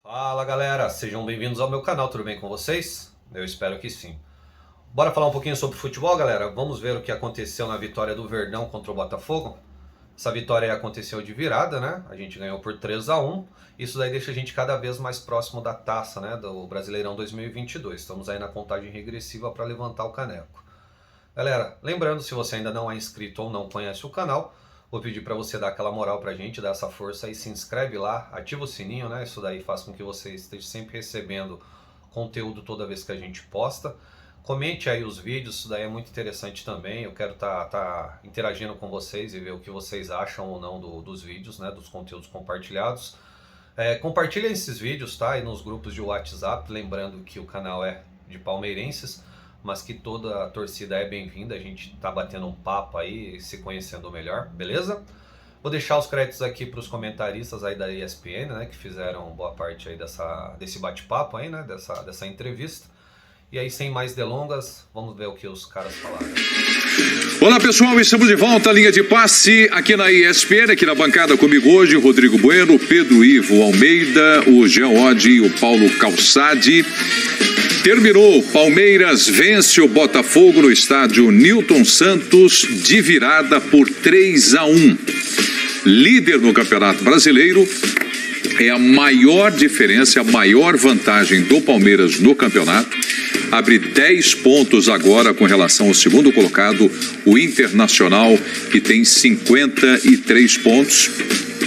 Fala galera, sejam bem-vindos ao meu canal, tudo bem com vocês? Eu espero que sim. Bora falar um pouquinho sobre futebol, galera? Vamos ver o que aconteceu na vitória do Verdão contra o Botafogo? Essa vitória aconteceu de virada, né? A gente ganhou por 3-1. Isso daí deixa a gente cada vez mais próximo da taça, né? Do Brasileirão 2022. Estamos aí na contagem regressiva para levantar o caneco. Galera, lembrando, se você ainda não é inscrito ou não conhece o canal, vou pedir para você dar aquela moral pra gente, dar essa força aí, se inscreve lá, ativa o sininho, né? Isso daí faz com que você esteja sempre recebendo conteúdo toda vez que a gente posta. Comente aí os vídeos, isso daí é muito interessante também. Eu quero tá interagindo com vocês e ver o que vocês acham ou não dos vídeos, né? Dos conteúdos compartilhados. Compartilhem esses vídeos, tá? E nos grupos de WhatsApp, lembrando que o canal é de palmeirenses, mas que toda a torcida é bem-vinda, a gente tá batendo um papo aí, se conhecendo melhor, beleza? Vou deixar os créditos aqui para os comentaristas aí da ESPN, né, que fizeram boa parte aí desse bate-papo aí, né, dessa entrevista. E aí, sem mais delongas, vamos ver o que os caras falaram. Olá pessoal, estamos de volta à linha de passe aqui na ESPN, aqui na bancada comigo hoje, Rodrigo Bueno, Pedro Ivo Almeida, o Geode e o Paulo Calçade. Terminou, Palmeiras vence o Botafogo no estádio Newton Santos de virada por 3-1. Líder no Campeonato Brasileiro, é a maior diferença, a maior vantagem do Palmeiras no campeonato. Abre 10 pontos agora com relação ao segundo colocado, o Internacional, que tem 53 pontos.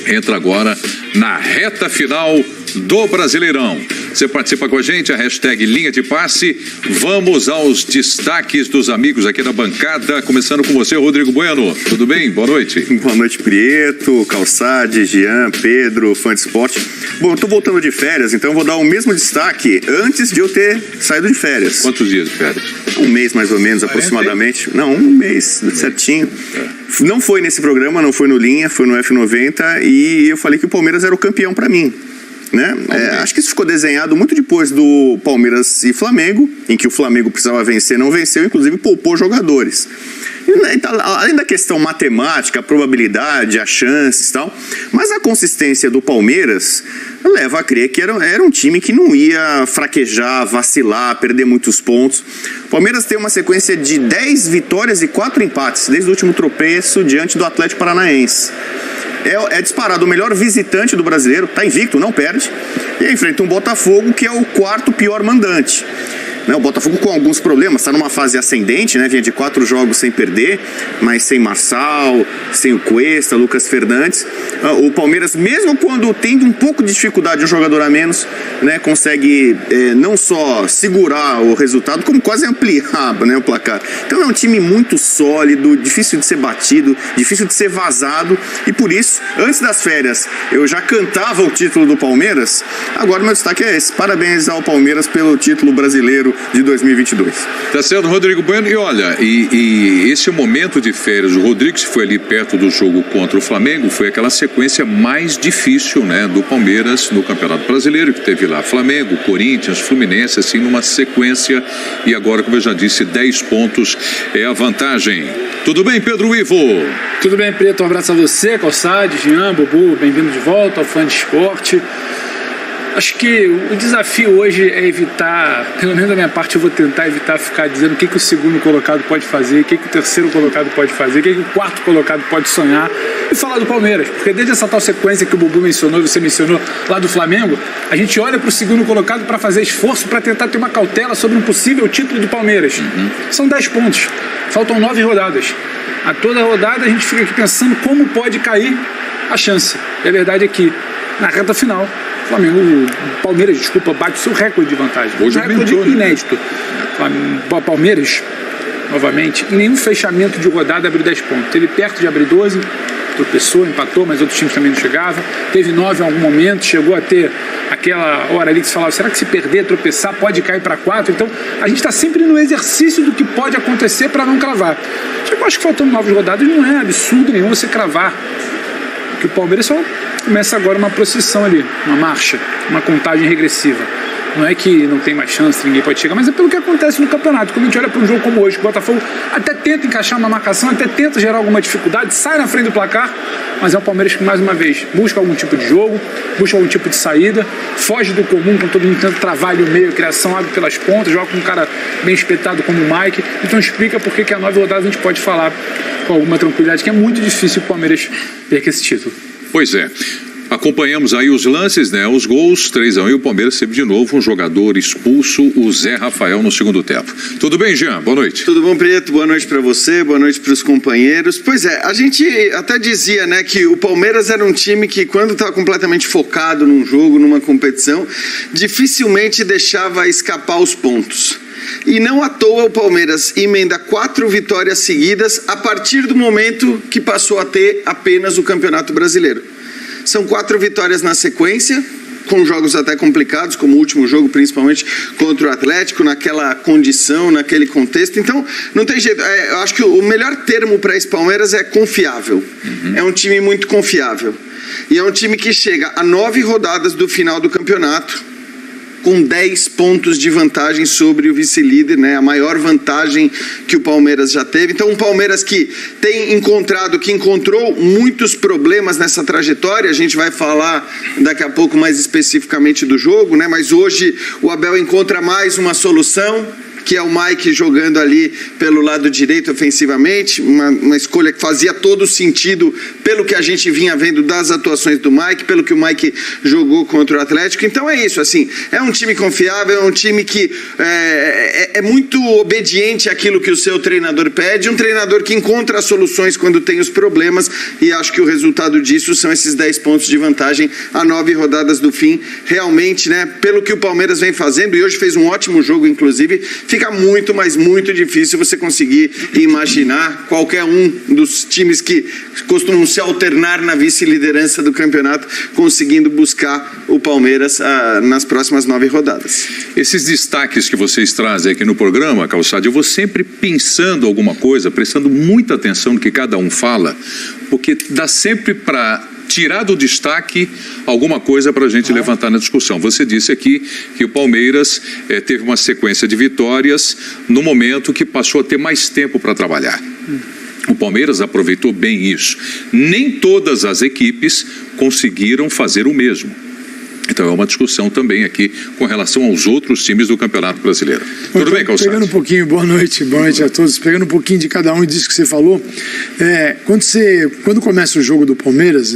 Entra agora na reta final do Brasileirão. Você participa com a gente, a hashtag Linha de Passe. Vamos aos destaques dos amigos aqui na bancada, começando com você, Rodrigo Bueno. Tudo bem? Boa noite. Boa noite, Prieto, Calçade, Jean, Pedro, fã de esporte. Bom, eu tô voltando de férias, então eu vou dar o mesmo destaque antes de eu ter saído de férias. Quantos dias de férias? Um mês mais ou menos, aproximadamente. Não, um mês, certinho. Não foi nesse programa, não foi no Linha, foi no F90 e eu falei que o Palmeiras era o campeão pra mim. Né? Acho que isso ficou desenhado muito depois do Palmeiras e Flamengo, em que o Flamengo precisava vencer, não venceu, inclusive poupou jogadores. Além da questão matemática, a probabilidade, as chances e tal, mas a consistência do Palmeiras leva a crer que era um time que não ia fraquejar, vacilar, perder muitos pontos. O Palmeiras tem uma sequência de 10 vitórias e 4 empates, desde o último tropeço diante do Atlético Paranaense. É disparado o melhor visitante do brasileiro, tá invicto, não perde, e enfrenta um Botafogo que é o quarto pior mandante. O Botafogo com alguns problemas, está numa fase ascendente, né? Vinha de 4 jogos sem perder, mas sem Marçal, sem o Cuesta, Lucas Fernandes. O Palmeiras, mesmo quando tem um pouco de dificuldade, um jogador a menos, né, consegue não só segurar o resultado, como quase ampliar, né, o placar. Então é um time muito sólido, difícil de ser batido, difícil de ser vazado, e por isso, antes das férias, eu já cantava o título do Palmeiras. Agora meu destaque é esse: parabéns ao Palmeiras pelo título brasileiro de 2022. Tá certo, Rodrigo Bueno. E olha, esse momento de férias, o Rodrigo, que foi ali perto do jogo contra o Flamengo, foi aquela sequência mais difícil, né, do Palmeiras no Campeonato Brasileiro, que teve lá Flamengo, Corinthians, Fluminense, assim, numa sequência, e agora, como eu já disse, 10 pontos é a vantagem. Tudo bem, Pedro Ivo? Tudo bem, Preto, um abraço a você, Calçade, Jean, Bubu, bem-vindo de volta ao Fã de Esporte. Acho que o desafio hoje é evitar, pelo menos da minha parte eu vou tentar evitar ficar dizendo o que o segundo colocado pode fazer, o que o terceiro colocado pode fazer, o que o quarto colocado pode sonhar, e falar do Palmeiras, porque desde essa tal sequência que o Bubu mencionou, você mencionou lá do Flamengo, a gente olha para o segundo colocado para fazer esforço, para tentar ter uma cautela sobre um possível título do Palmeiras. São 10 pontos, faltam 9 rodadas. A toda rodada a gente fica aqui pensando como pode cair a chance. E a verdade é que na reta final, Palmeiras, bate o seu recorde de vantagem. Hoje um recorde inédito. Palmeiras, novamente, em nenhum fechamento de rodada abriu 10 pontos. Teve perto de abrir 12, tropeçou, empatou, mas outros times também não chegavam. Teve 9 em algum momento, chegou a ter aquela hora ali que se falava, será que se perder, tropeçar, pode cair para 4? Então, a gente está sempre no exercício do que pode acontecer para não cravar. Eu acho que faltando 9 rodadas não é absurdo nenhum você cravar. Que o Palmeiras só começa agora uma procissão ali, uma marcha, uma contagem regressiva. Não é que não tem mais chance, ninguém pode chegar, mas é pelo que acontece no campeonato. Quando a gente olha para um jogo como hoje, o Botafogo até tenta encaixar uma marcação, até tenta gerar alguma dificuldade, sai na frente do placar, mas é o Palmeiras que, mais uma vez, busca algum tipo de jogo, busca algum tipo de saída, foge do comum, com todo mundo tenta travar ali o meio, a criação abre pelas pontas, joga com um cara bem espetado como o Mike. Então explica por que a 9 rodadas a gente pode falar com alguma tranquilidade que é muito difícil o Palmeiras perder esse título. Pois é. Acompanhamos aí os lances, né? Os gols, 3-1, e o Palmeiras teve de novo um jogador expulso, o Zé Rafael, no segundo tempo. Tudo bem, Jean? Boa noite. Tudo bom, Preto? Boa noite para você, boa noite para os companheiros. Pois é, a gente até dizia, né, que o Palmeiras era um time que, quando estava completamente focado num jogo, numa competição, dificilmente deixava escapar os pontos. E não à toa o Palmeiras emenda 4 vitórias seguidas a partir do momento que passou a ter apenas o Campeonato Brasileiro. São 4 vitórias na sequência, com jogos até complicados, como o último jogo, principalmente contra o Atlético, naquela condição, naquele contexto. Então, não tem jeito. Eu acho que o melhor termo para esse Palmeiras é confiável. É um time muito confiável. E é um time que chega a 9 rodadas do final do campeonato, com 10 pontos de vantagem sobre o vice-líder, né? A maior vantagem que o Palmeiras já teve. Então, um Palmeiras que encontrou muitos problemas nessa trajetória. A gente vai falar daqui a pouco mais especificamente do jogo, né? Mas hoje o Abel encontra mais uma solução, que é o Mike jogando ali pelo lado direito ofensivamente, uma escolha que fazia todo sentido pelo que a gente vinha vendo das atuações do Mike, pelo que o Mike jogou contra o Atlético. Então é isso, assim, é um time confiável, é um time que é muito obediente àquilo que o seu treinador pede, um treinador que encontra soluções quando tem os problemas, e acho que o resultado disso são esses 10 pontos de vantagem a 9 rodadas do fim. Realmente, né, pelo que o Palmeiras vem fazendo, e hoje fez um ótimo jogo, inclusive, fica muito, mas muito difícil você conseguir imaginar qualquer um dos times que costumam se alternar na vice-liderança do campeonato conseguindo buscar o Palmeiras nas próximas 9 rodadas. Esses destaques que vocês trazem aqui no programa, Calçade, eu vou sempre pensando alguma coisa, prestando muita atenção no que cada um fala, porque dá sempre para tirar do destaque alguma coisa para a gente levantar na discussão. Você disse aqui que o Palmeiras teve uma sequência de vitórias no momento que passou a ter mais tempo para trabalhar. O Palmeiras aproveitou bem isso. Nem todas as equipes conseguiram fazer o mesmo. Então é uma discussão também aqui com relação aos outros times do Campeonato Brasileiro. Tudo bem, Calçado? Pegando um pouquinho, boa noite a todos. Pegando um pouquinho de cada um disso que você falou, quando começa o jogo do Palmeiras,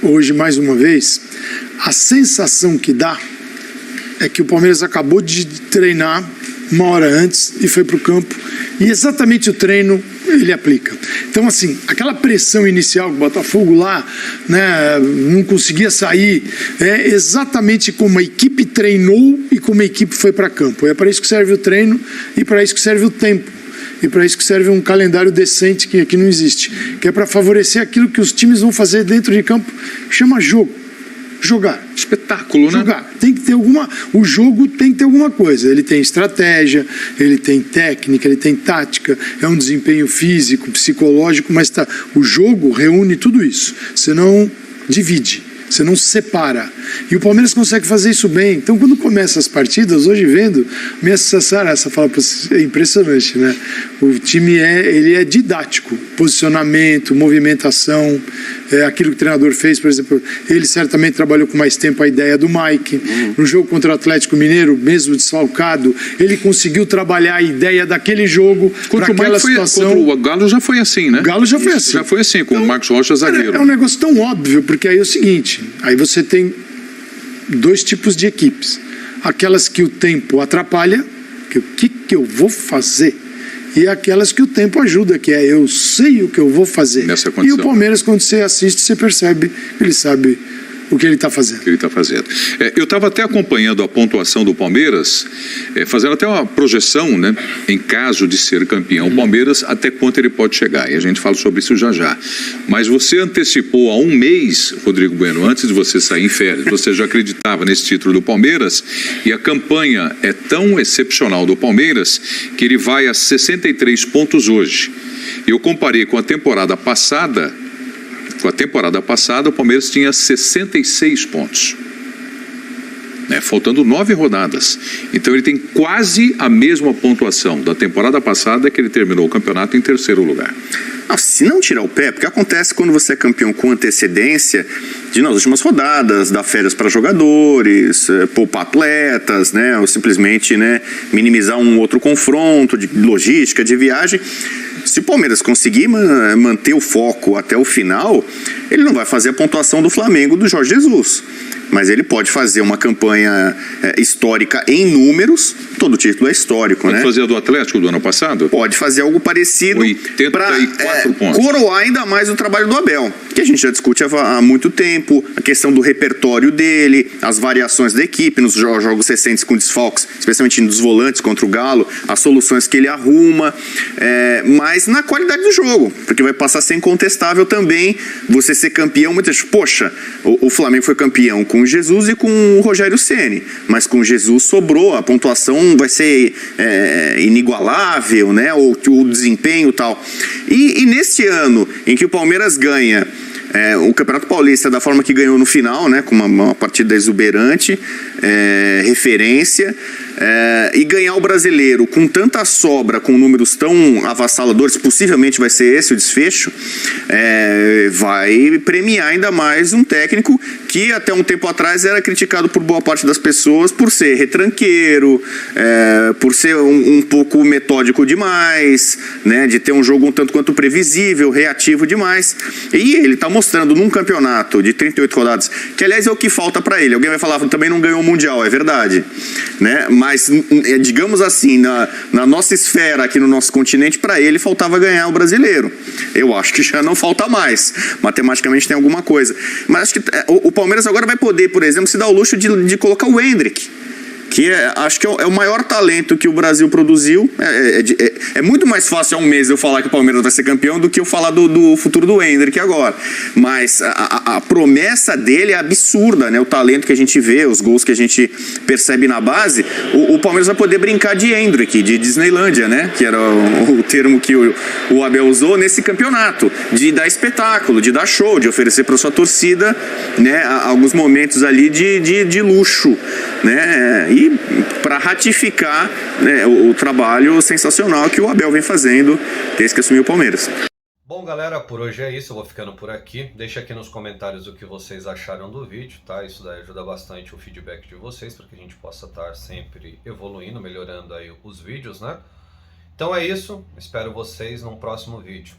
hoje mais uma vez, a sensação que dá é que o Palmeiras acabou de treinar uma hora antes e foi para o campo, e exatamente o treino ele aplica. Então, assim, aquela pressão inicial que o Botafogo lá, né, não conseguia sair, é exatamente como a equipe treinou e como a equipe foi para campo. É para isso que serve o treino e para isso que serve o tempo. E para isso que serve um calendário decente que aqui não existe, que é para favorecer aquilo que os times vão fazer dentro de campo, que chama jogo. Jogar. Espetáculo, né? Jogar. Tem que ter o jogo tem que ter alguma coisa. Ele tem estratégia, ele tem técnica, ele tem tática, é um desempenho físico, psicológico, mas o jogo reúne tudo isso. Você não divide, você não separa. E o Palmeiras consegue fazer isso bem. Então, quando começa as partidas, hoje vendo, minha sensação era essa, é impressionante, né? O time ele é didático, posicionamento, movimentação, aquilo que o treinador fez, por exemplo, ele certamente trabalhou com mais tempo a ideia do Mike. No jogo contra o Atlético Mineiro, mesmo desfalcado, ele conseguiu trabalhar a ideia daquele jogo para aquela situação. Contra o Galo já foi assim, né? O Galo já foi assim. Já foi assim, com o Marcos Rocha zagueiro. É um negócio tão óbvio, porque aí é o seguinte, aí você tem 2 tipos de equipes. Aquelas que o tempo atrapalha, que o que eu vou fazer? E aquelas que o tempo ajuda, que é eu sei o que eu vou fazer. Nessa condição. E o Palmeiras, quando você assiste, você percebe que ele sabe o que ele está fazendo. Eu estava até acompanhando a pontuação do Palmeiras, fazendo até uma projeção, né, em caso de ser campeão. O Palmeiras, até quanto ele pode chegar. E a gente fala sobre isso já já. Mas você antecipou há um mês, Rodrigo Bueno, antes de você sair em férias, você já acreditava nesse título do Palmeiras, e a campanha é tão excepcional do Palmeiras que ele vai a 63 pontos hoje. Eu comparei com a temporada passada. O Palmeiras tinha 66 pontos. né, faltando 9 rodadas. Então ele tem quase a mesma pontuação da temporada passada, que ele terminou o campeonato em 3º lugar. Não, se não tirar o pé, porque acontece quando você é campeão com antecedência, nas últimas rodadas, dar férias para jogadores, poupar atletas, né, ou simplesmente, né, minimizar um outro confronto de logística, de viagem. Se o Palmeiras conseguir manter o foco até o final, ele não vai fazer a pontuação do Flamengo do Jorge Jesus. Mas ele pode fazer uma campanha histórica em números. Todo título é histórico, pode né? Pode fazer a do Atlético do ano passado? Pode fazer algo parecido 84 pontos. Coroar ainda mais o trabalho do Abel, que a gente já discute há muito tempo, a questão do repertório dele, as variações da equipe nos jogos recentes com desfalques, especialmente nos volantes contra o Galo, as soluções que ele arruma, mas na qualidade do jogo, porque vai passar a ser incontestável também você ser campeão. Muitas vezes, poxa, o Flamengo foi campeão com o Jesus e com o Rogério Ceni, mas com o Jesus sobrou, a pontuação vai ser inigualável, né? Ou o desempenho e tal. E neste ano em que o Palmeiras ganha o Campeonato Paulista da forma que ganhou no final, né, com uma partida exuberante, referência, e ganhar o Brasileiro com tanta sobra, com números tão avassaladores, possivelmente vai ser esse o desfecho, vai premiar ainda mais um técnico que até um tempo atrás era criticado por boa parte das pessoas por ser retranqueiro, por ser um pouco metódico demais, né, de ter um jogo um tanto quanto previsível, reativo demais. E ele está mostrando num campeonato de 38 rodadas, que aliás é o que falta para ele. Alguém vai falar, também não ganhou o Mundial, é verdade, né? Mas, digamos assim, na nossa esfera aqui no nosso continente, para ele faltava ganhar o Brasileiro. Eu acho que já não falta mais. Matematicamente tem alguma coisa. Mas acho que o Palmeiras agora vai poder, por exemplo, se dar o luxo de colocar o Endrick, que acho que é o maior talento que o Brasil produziu. É muito mais fácil há um mês eu falar que o Palmeiras vai ser campeão do que eu falar do futuro do Endrick agora. Mas a promessa dele é absurda, né? O talento que a gente vê, os gols que a gente percebe na base. O Palmeiras vai poder brincar de Endrick, de Disneylândia, né? Que era o termo que o Abel usou nesse campeonato, de dar espetáculo, de dar show, de oferecer para sua torcida, né, alguns momentos ali de luxo, né? E para ratificar, né, o trabalho sensacional que o Abel vem fazendo desde que assumiu o Palmeiras. Bom, galera, por hoje é isso. Eu vou ficando por aqui. Deixa aqui nos comentários o que vocês acharam do vídeo, tá? Isso daí ajuda bastante o feedback de vocês, para que a gente possa estar sempre evoluindo, melhorando aí os vídeos, né? Então é isso. Espero vocês num próximo vídeo.